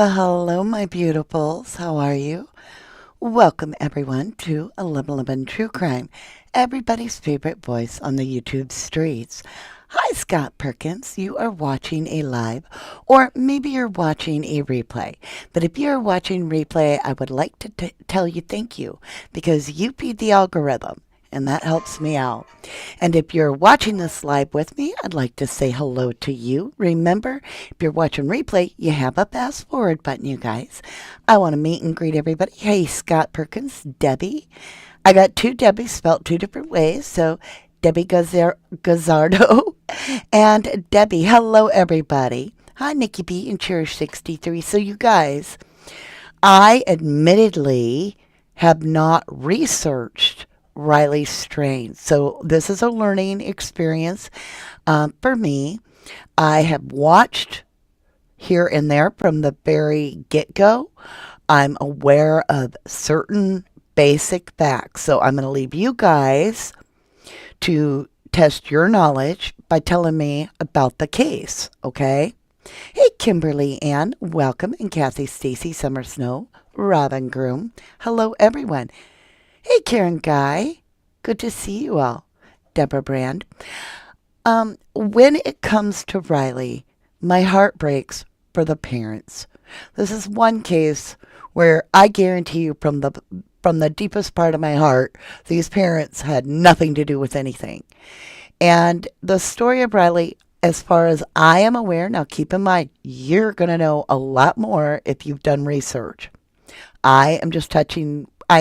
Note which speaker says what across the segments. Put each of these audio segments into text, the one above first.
Speaker 1: Well, hello, my beautifuls. How are you? Welcome, everyone, to 1111 True Crime, everybody's favorite voice on the YouTube streets. Hi, Scott Perkins. You are watching a live, or maybe you're watching a replay. But if you're watching replay, I would like to tell you thank you because you feed the algorithm. And that helps me out. And if you're watching this live with me, I'd like to say hello to you. Remember, if you're watching replay, you have a fast forward button, you guys. I want to meet and greet everybody. Hey, Scott Perkins, Debbie. I got two Debbies spelled two different ways. So Debbie Gazzardo and Debbie. Hello, everybody. Hi, Nikki B and Cherish63. So you guys, I admittedly have not researched RILEYSTRAIN. So this is a learning experience for me. I have watched here and there from the very get-go. I'm aware of certain basic facts. So I'm going to leave you guys to test your knowledge by telling me about the case, okay? Hey, Kimberly Ann, welcome, and Kathy Stacy Summer Snow, Robin Groom. Hello, everyone. Hey, Karen Guy. Good to see you all. Deborah Brand. When it comes to Riley, my heart breaks for the parents. This is one case where I guarantee you from the deepest part of my heart, these parents had nothing to do with anything. And the story of Riley, as far as I am aware, now keep in mind, you're going to know a lot more if you've done research. I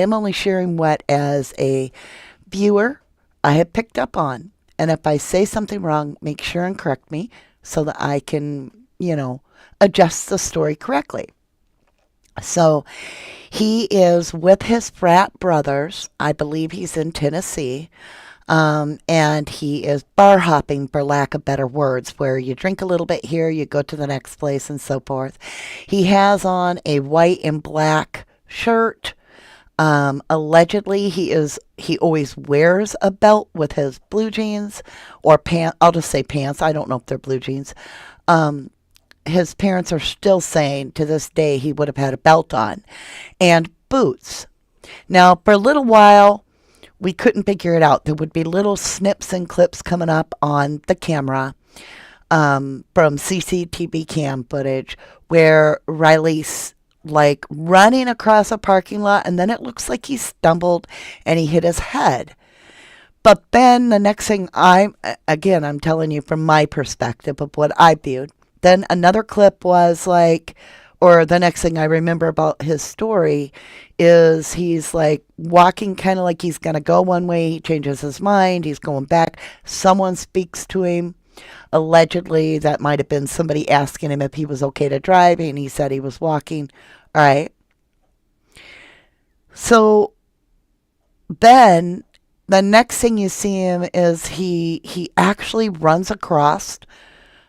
Speaker 1: am only sharing what, as a viewer, I have picked up on. And if I say something wrong, make sure and correct me so that I can, adjust the story correctly. So he is with his frat brothers. I believe he's in Tennessee. And he is bar hopping, for lack of better words, where you drink a little bit here, you go to the next place, and so forth. He has on a white and black shirt. Allegedly, he always wears a belt with his blue jeans or pants. I'll just say pants. I don't know if they're blue jeans. His parents are still saying to this day he would have had a belt on and boots. Now, for a little while, we couldn't figure it out. There would be little snips and clips coming up on the camera from CCTV cam footage where Riley's like running across a parking lot, and then it looks like he stumbled and he hit his head. But then the next thing I'm telling you from my perspective of what I viewed, then another clip was like, or the next thing I remember about his story is he's like walking kind of like he's going to go one way. He changes his mind. He's going back. Someone speaks to him. Allegedly, that might have been somebody asking him if he was okay to drive, and he said he was walking. All right. So then the next thing you see him is he actually runs across,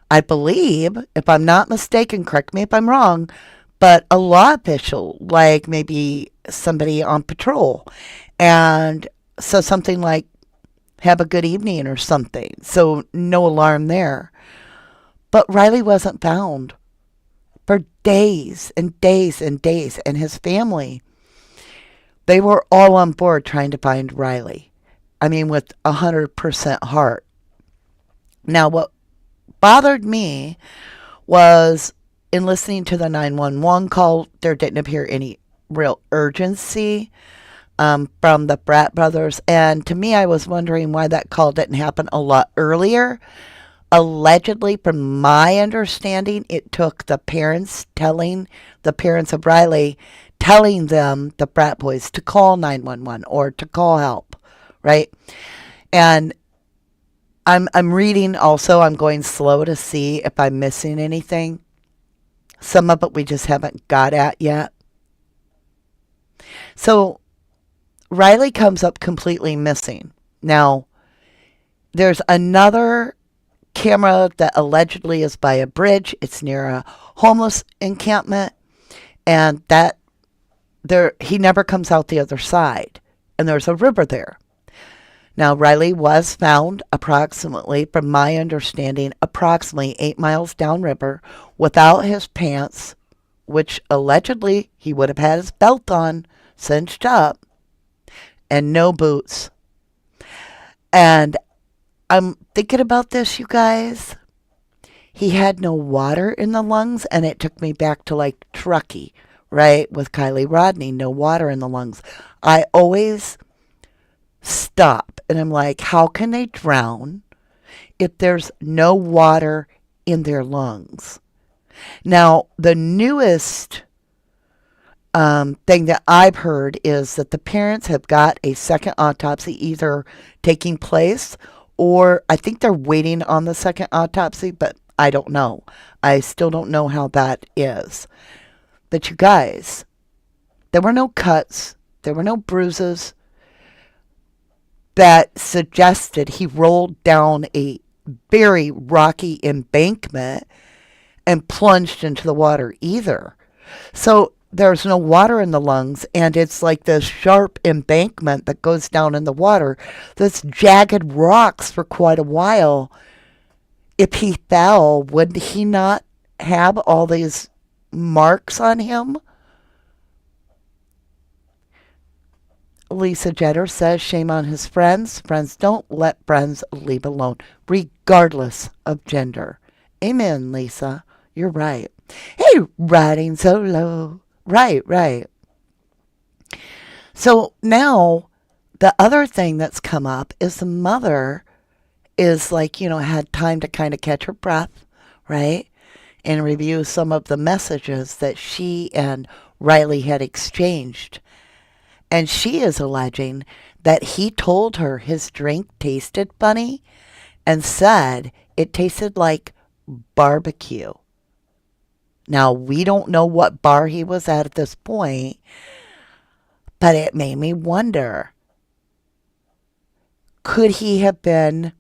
Speaker 1: I believe, if I'm not mistaken, correct me if I'm wrong, but a law official, like maybe somebody on patrol, and so something like, have a good evening or something. So no alarm there. But Riley wasn't found for days and days and days. And his family, they were all on board trying to find Riley. I mean, with 100% heart. Now, what bothered me was in listening to the 911 call, there didn't appear any real urgency from the Brat brothers. And to me, I was wondering why that call didn't happen a lot earlier. Allegedly, from my understanding, it took the parents of Riley, telling them, the Brat boys, to call 911 or to call help, right? And I'm reading also, I'm going slow to see if I'm missing anything. Some of it we just haven't got at yet. So Riley comes up completely missing. Now, there's another camera that allegedly is by a bridge. It's near a homeless encampment, and he never comes out the other side. And there's a river there. Now, Riley was found approximately, from my understanding, approximately 8 miles downriver without his pants which allegedly he would have had his belt on, cinched up, and no boots. And I'm thinking about this, you guys. He had no water in the lungs, and it took me back to like Truckee, right? With Kylie Rodney, no water in the lungs. I always stop and I'm like, how can they drown if there's no water in their lungs? Now, the newest thing that I've heard is that the parents have got a second autopsy either taking place or I think they're waiting on the second autopsy, but I don't know. I still don't know how that is. But you guys, there were no cuts, there were no bruises that suggested he rolled down a very rocky embankment and plunged into the water either. So there's no water in the lungs, and it's like this sharp embankment that goes down in the water. This jagged rocks for quite a while. If he fell, would he not have all these marks on him? Lisa Jeter says, shame on his friends. Friends don't let friends leave alone, regardless of gender. Amen, Lisa. You're right. Hey, riding solo. Right. So now the other thing that's come up is the mother is like, had time to kind of catch her breath, right? And review some of the messages that she and Riley had exchanged. And she is alleging that he told her his drink tasted funny and said it tasted like barbecue. Now, we don't know what bar he was at this point, but it made me wonder, could he have been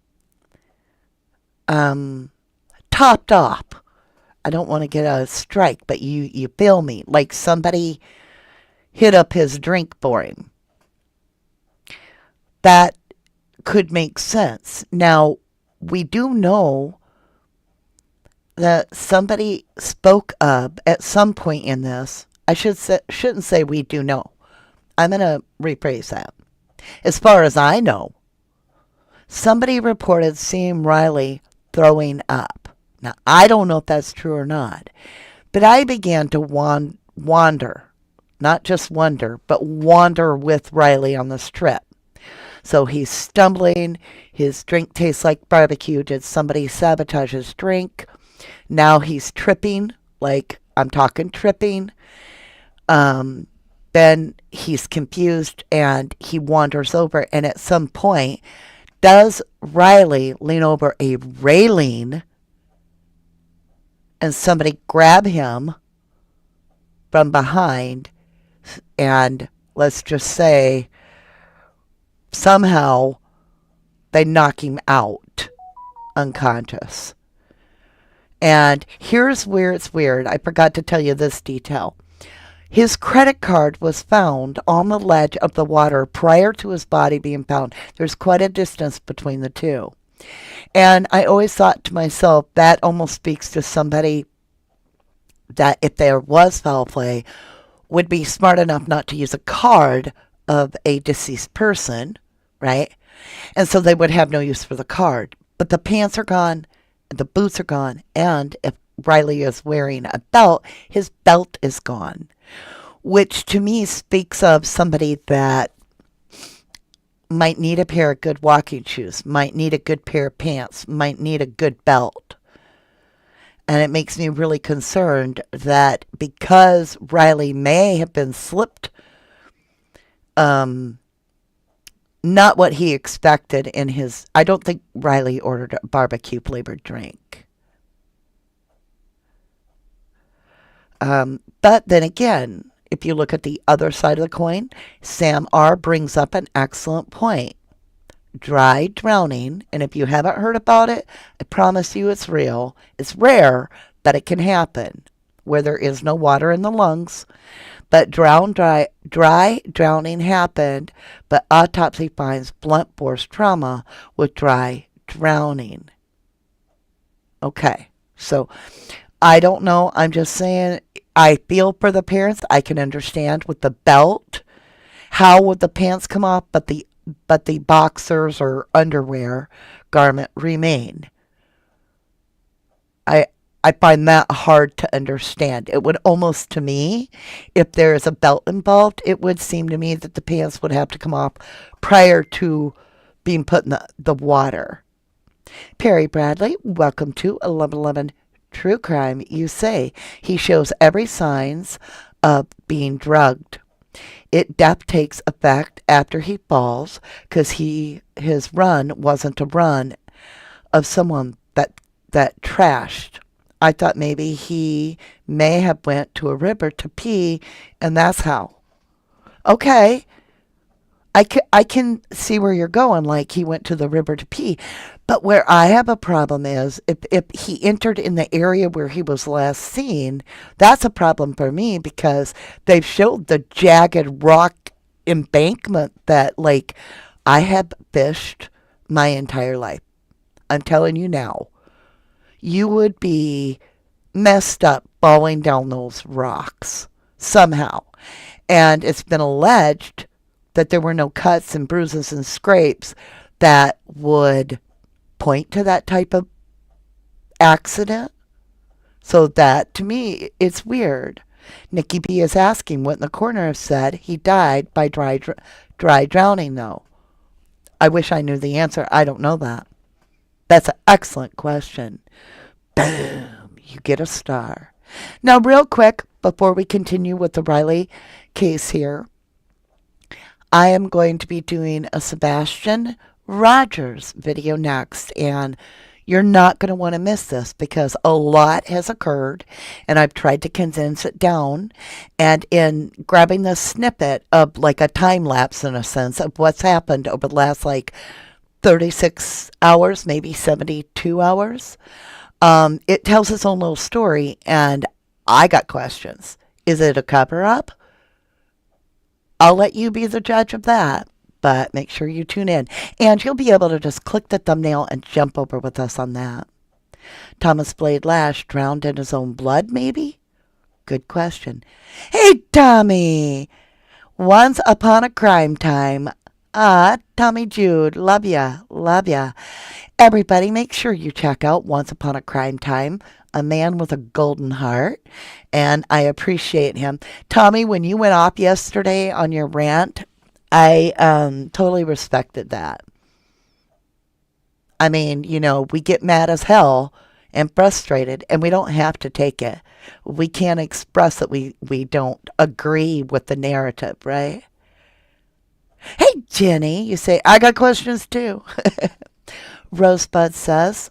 Speaker 1: topped off? I don't want to get a strike, but you feel me? Like somebody hit up his drink for him. That could make sense. Now, we do know that somebody spoke up at some point in this. I shouldn't say we do know. I'm going to rephrase that. As far as I know, somebody reported seeing Riley throwing up. Now, I don't know if that's true or not, but I began to wander, not just wonder, but wander with Riley on this trip. So he's stumbling. His drink tastes like barbecue. Did somebody sabotage his drink? Now he's tripping, like I'm talking tripping. Then he's confused and he wanders over. And at some point, does Riley lean over a railing and somebody grab him from behind and let's just say somehow they knock him out unconscious. And here's where it's weird. I forgot to tell you this detail. His credit card was found on the ledge of the water prior to his body being found. There's quite a distance between the two. And I always thought to myself, that almost speaks to somebody that if there was foul play, would be smart enough not to use a card of a deceased person, right? And so they would have no use for the card. But the pants are gone, the boots are gone, and if Riley is wearing a belt, his belt is gone, which to me speaks of somebody that might need a pair of good walking shoes, might need a good pair of pants, might need a good belt. And it makes me really concerned that because Riley may have been slipped, not what he expected in his... I don't think Riley ordered a barbecue flavored drink. But then again, if you look at the other side of the coin, Sam R. brings up an excellent point. Dry drowning, and if you haven't heard about it, I promise you it's real. It's rare, but it can happen where there is no water in the lungs. But dry drowning happened, but autopsy finds blunt force trauma with dry drowning. Okay, so I don't know. I'm just saying I feel for the parents. I can understand with the belt. How would the pants come off, but the boxers or underwear garment remain? I I find that hard to understand. It would almost to me, if there is a belt involved, it would seem to me that the pants would have to come off prior to being put in the water. Perry Bradley, welcome to 1111 True Crime. You say he shows every signs of being drugged. Death takes effect after he falls because his run wasn't a run of someone that trashed. I thought maybe he may have went to a river to pee, and that's how. Okay, I can see where you're going, like he went to the river to pee. But where I have a problem is if he entered in the area where he was last seen, that's a problem for me because they've showed the jagged rock embankment that, like, I have fished my entire life. I'm telling you now, you would be messed up falling down those rocks somehow. And it's been alleged that there were no cuts and bruises and scrapes that would point to that type of accident. So that, to me, it's weird. Nikki B is asking what in the corner said he died by dry drowning, though. I wish I knew the answer. I don't know that. That's an excellent question. Boom, you get a star. Now, real quick, before we continue with the Riley case here, I am going to be doing a Sebastian Rogers video next, and you're not going to want to miss this because a lot has occurred, and I've tried to condense it down. And in grabbing the snippet of like a time lapse, in a sense, of what's happened over the last like 36 hours, maybe 72 hours, it tells its own little story, and I got questions. Is it a cover up? I'll let you be the judge of that, but make sure you tune in. And you'll be able to just click the thumbnail and jump over with us on that. Thomas Blade Lash drowned in his own blood, maybe? Good question. Hey, Tommy! Once upon a crime time. Tommy Jude, love ya, love ya. Everybody, make sure you check out Once Upon a Crime Time, a man with a golden heart, and I appreciate him. Tommy, when you went off yesterday on your rant, I totally respected that. I mean, we get mad as hell and frustrated, and we don't have to take it. We can't express that we don't agree with the narrative, right? Hey, Jenny, you say, I got questions too. Rosebud says,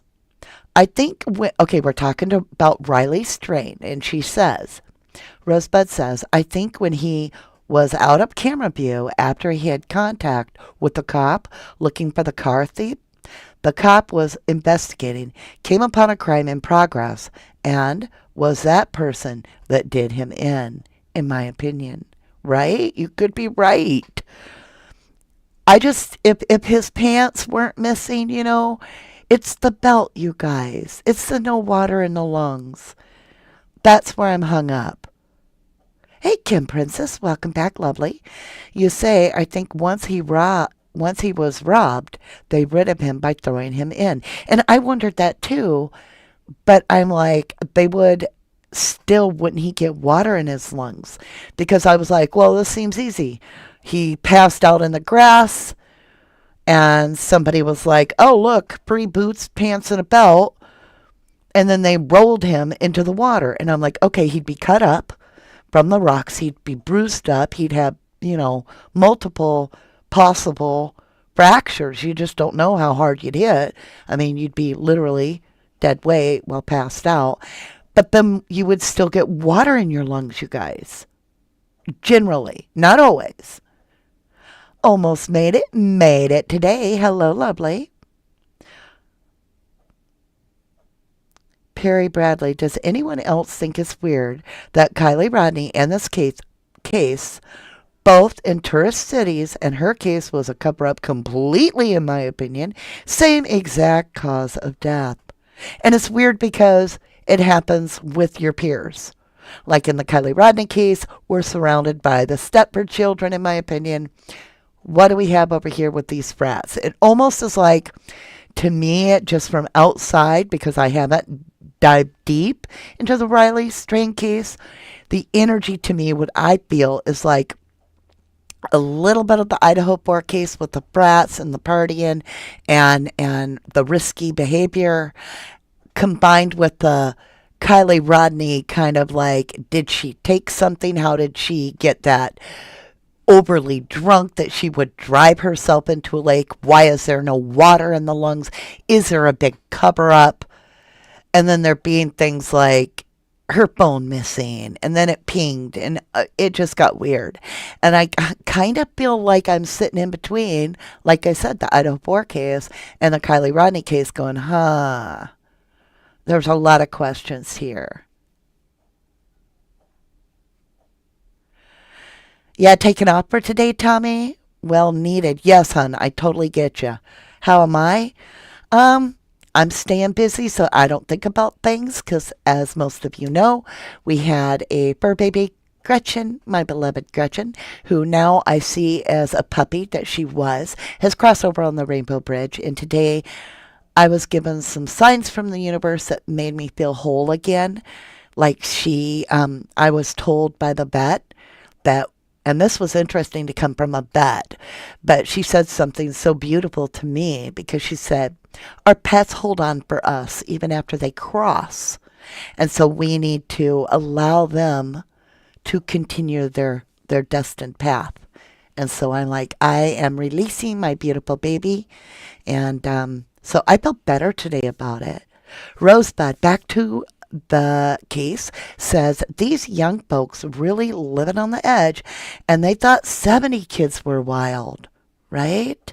Speaker 1: I think, okay, we're talking about RILEYSTRAIN, and she says, Rosebud says, I think when he was out of camera view after he had contact with the cop looking for the car thief, the cop was investigating, came upon a crime in progress, and was that person that did him in my opinion. Right? You could be right. I just, if his pants weren't missing, it's the belt, you guys. It's the no water in the lungs. That's where I'm hung up. Hey, Kim Princess, welcome back, lovely. You say, I think once he was robbed, they rid of him by throwing him in. And I wondered that too, but I'm like, wouldn't he get water in his lungs? Because I was like, well, this seems easy. He passed out in the grass, and somebody was like, oh, look, pretty boots, pants, and a belt. And then they rolled him into the water. And I'm like, okay, he'd be cut up from the rocks. He'd be bruised up. He'd have, multiple possible fractures. You just don't know how hard you'd hit. I mean, you'd be literally dead weight while passed out. But then you would still get water in your lungs, you guys. Generally, not always. Almost made it today. Hello, lovely. Perry Bradley, does anyone else think it's weird that Kylie Rodney and this case both in tourist cities, and her case was a cover-up completely, in my opinion, same exact cause of death? And it's weird because it happens with your peers. Like in the Kylie Rodney case, we're surrounded by the Stepford children, in my opinion. What do we have over here with these frats? It almost is like, to me, just from outside, because I haven't dived deep into the RILEYSTRAIN case, the energy to me, what I feel is like a little bit of the Idaho 4 case with the frats and the partying and the risky behavior combined with the Kylie Rodney kind of like, did she take something? How did she get that overly drunk that she would drive herself into a lake? Why is there no water in the lungs? Is there a big cover up? And then there being things like her phone missing, and then it pinged, and it just got weird. And I kind of feel like I'm sitting in between, like I said, the Idaho 4 case and the Kylie Rodney case going, there's a lot of questions here. Yeah, taking off for today, Tommy? Well needed. Yes, hun, I totally get you. How am I? I'm staying busy so I don't think about things because, as most of you know, we had a fur baby, Gretchen, my beloved Gretchen, who now I see as a puppy that she was, has crossed over on the Rainbow Bridge. And today I was given some signs from the universe that made me feel whole again. Like I was told by the vet that, and this was interesting to come from a vet, but she said something so beautiful to me because she said, our pets hold on for us even after they cross. And so we need to allow them to continue their destined path. And so I'm like, I am releasing my beautiful baby. And so I felt better today about it. Rosebud, back to the case, says these young folks really living on the edge and they thought 70 kids were wild, right?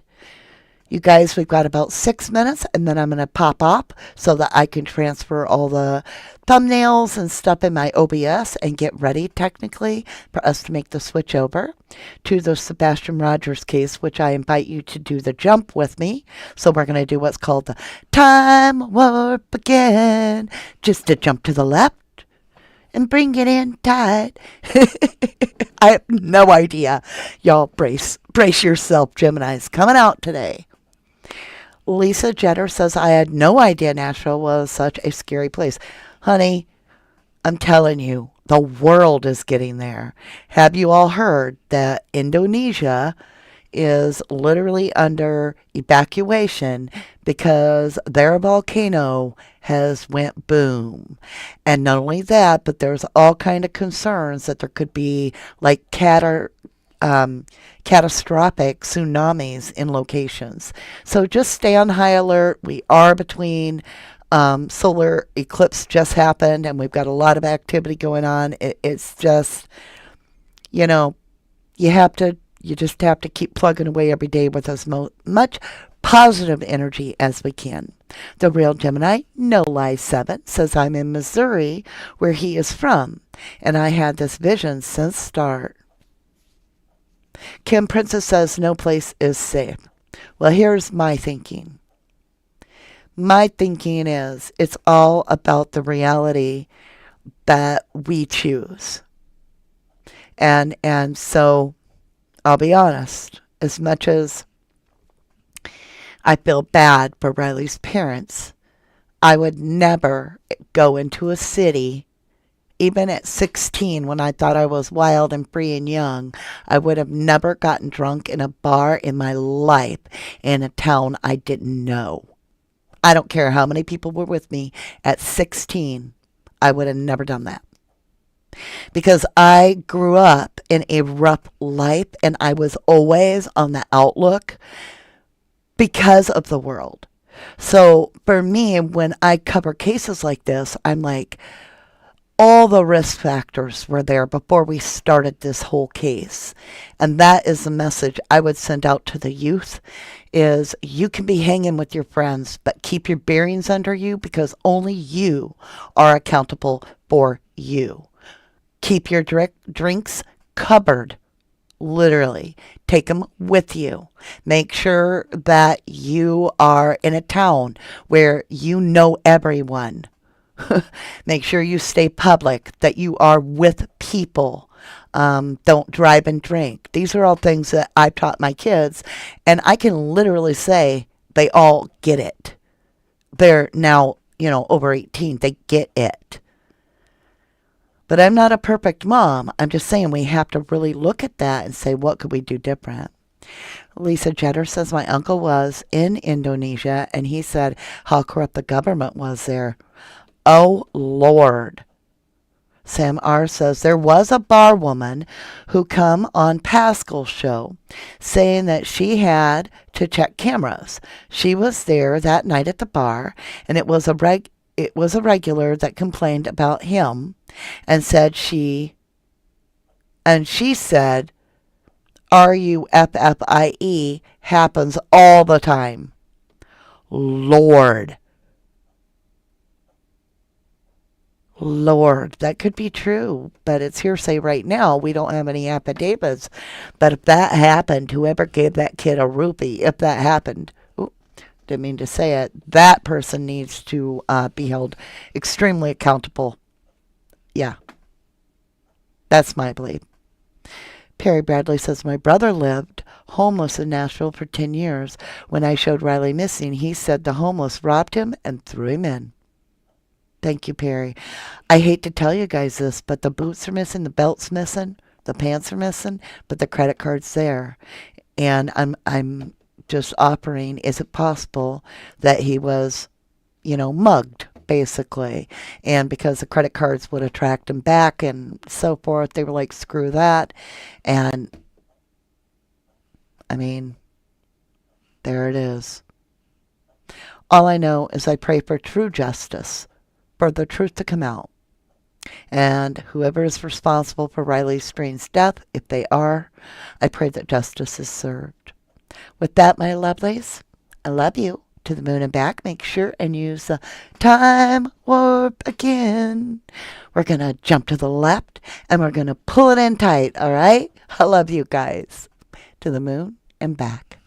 Speaker 1: You guys, we've got about 6 minutes and then I'm going to pop up so that I can transfer all the thumbnails and stuff in my OBS and get ready technically for us to make the switch over to the Sebastian Rogers case, which I invite you to do the jump with me. So we're going to do what's called the time warp again, just to jump to the left and bring it in tight. I have no idea. Y'all brace yourself. Gemini's coming out today. Lisa Jetter says, I had no idea Nashville was such a scary place. Honey, I'm telling you, the world is getting there. Have you all heard that Indonesia is literally under evacuation because their volcano has went boom? And not only that, but there's all kind of concerns that there could be like catastrophic tsunamis in locations. So just stay on high alert. We are between solar eclipse just happened and we've got a lot of activity going on. It's just, you just have to keep plugging away every day with as much positive energy as we can. The Real Gemini, No Lie 7, says I'm in Missouri where he is from and I had this vision since start. Kim Princess says no place is safe. Well, here's my thinking. My thinking is it's all about the reality that we choose. And so I'll be honest, as much as I feel bad for Riley's parents, I would never go into a city. Even at 16, when I thought I was wild and free and young, I would have never gotten drunk in a bar in my life in a town I didn't know. I don't care how many people were with me. At 16, I would have never done that. Because I grew up in a rough life and I was always on the outlook because of the world. So for me, when I cover cases like this, I'm like, all the risk factors were there before we started this whole case. And that is the message I would send out to the youth is you can be hanging with your friends, but keep your bearings under you because only you are accountable for you. Keep your drinks covered. Literally. Take them with you. Make sure that you are in a town where you know everyone. Make sure you stay public, that you are with people. Don't drive and drink. These are all things that I've taught my kids, and I can literally say they all get it. They're now, over 18. They get it. But I'm not a perfect mom. I'm just saying we have to really look at that and say, what could we do different? Lisa Jetter says, my uncle was in Indonesia and he said how corrupt the government was there. Oh, Lord. Sam R. says, there was a bar woman who come on Pascal's show saying that she had to check cameras. She was there that night at the bar, and it was a regular that complained about him and she said, RUFFIE happens all the time. Lord, that could be true, but it's hearsay right now. We don't have any affidavits. But if that happened, whoever gave that kid a rupee, if that happened, didn't mean to say it, that person needs to be held extremely accountable. Yeah, that's my belief. Perry Bradley says, my brother lived homeless in Nashville for 10 years. When I showed Riley missing, he said the homeless robbed him and threw him in. Thank you, Perry. I hate to tell you guys this, but the boots are missing, the belt's missing, the pants are missing, but the credit card's there. And I'm just offering, is it possible that he was, mugged, basically? And because the credit cards would attract him back and so forth, they were like, screw that. And, I mean, there it is. All I know is I pray for true justice, for the truth to come out. And whoever is responsible for RILEYSTRAIN's death, if they are, I pray that justice is served. With that, my lovelies, I love you. To the moon and back. Make sure and use the time warp again. We're going to jump to the left and we're going to pull it in tight, all right? I love you guys. To the moon and back.